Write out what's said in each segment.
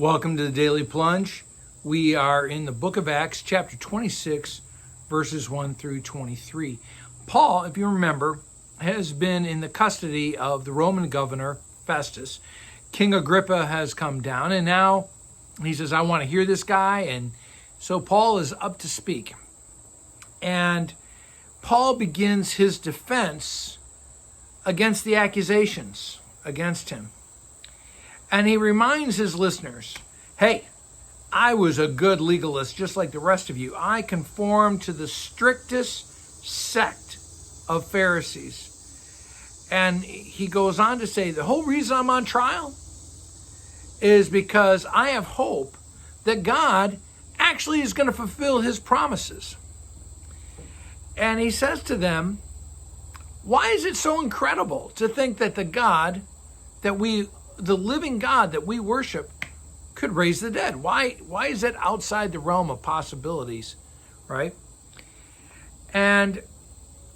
Welcome to the Daily Plunge. We are in the book of Acts, chapter 26, verses 1 through 23. Paul, if you remember, has been in the custody of the Roman governor, Festus. King Agrippa has come down, and now he says, I want to hear this guy. And so Paul is up to speak. And Paul begins his defense against the accusations against him. And he reminds his listeners, hey, I was a good legalist just like the rest of you. I conformed to the strictest sect of Pharisees. And he goes on to say, the whole reason I'm on trial is because I have hope that God actually is going to fulfill his promises. And he says to them, why is it so incredible to think that the living God that we worship could raise the dead? Why is it outside the realm of possibilities, right? And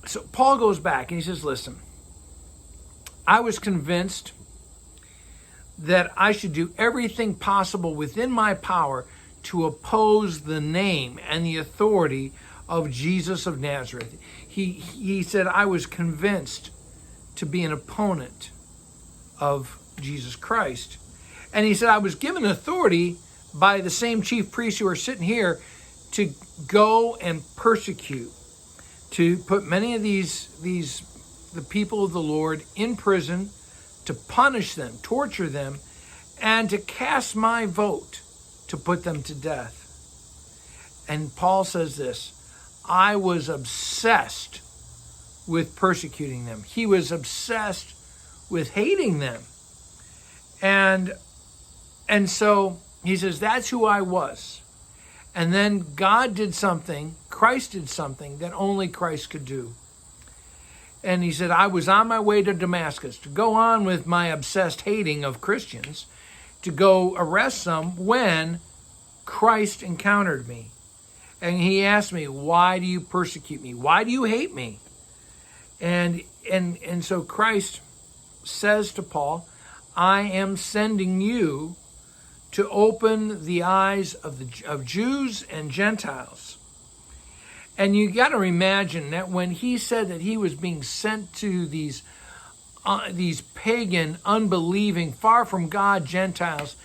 so Paul goes back and he says, listen, I was convinced that I should do everything possible within my power to oppose the name and the authority of Jesus of Nazareth. He said, I was convinced to be an opponent of Jesus Christ. And he said, I was given authority by the same chief priests who are sitting here to go and persecute, to put many of the people of the Lord in prison, to punish them, torture them, and to cast my vote to put them to death. And Paul says this, I was obsessed with persecuting them. He was obsessed with hating them. And so he says, that's who I was. And then God did something, Christ did something that only Christ could do. And he said, I was on my way to Damascus to go on with my obsessed hating of Christians, to go arrest some when Christ encountered me. And he asked me, why do you persecute me? Why do you hate me? And so Christ says to Paul, I am sending you to open the eyes of Jews and Gentiles. And you got to imagine that when he said that he was being sent to these pagan, unbelieving, far from God Gentiles,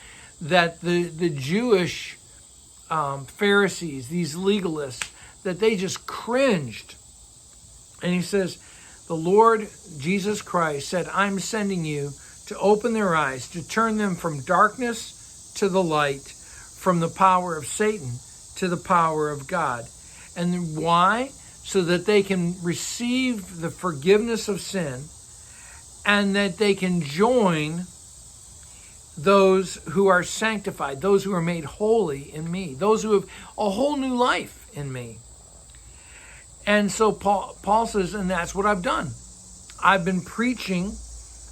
that the Jewish Pharisees, these legalists, that they just cringed. And he says, the Lord Jesus Christ said, I'm sending you to open their eyes, to turn them from darkness to the light, from the power of Satan to the power of God. And why? So that they can receive the forgiveness of sin and that they can join those who are sanctified, those who are made holy in me, those who have a whole new life in me. And so Paul says, and that's what I've done. I've been preaching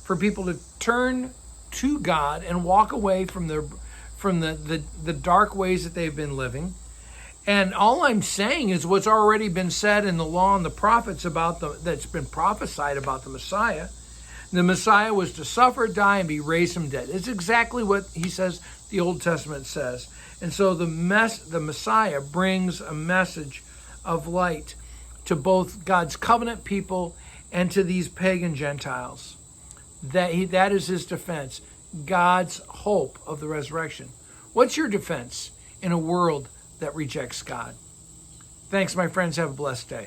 for people to turn to God and walk away from the dark ways that they've been living. And all I'm saying is what's already been said in the law and the prophets that's been prophesied about the Messiah. The Messiah was to suffer, die, and be raised from dead. It's exactly what he says the Old Testament says. And so the Messiah brings a message of light to both God's covenant people and to these pagan Gentiles. That is his defense, God's hope of the resurrection. What's your defense in a world that rejects God? Thanks, my friends. Have a blessed day.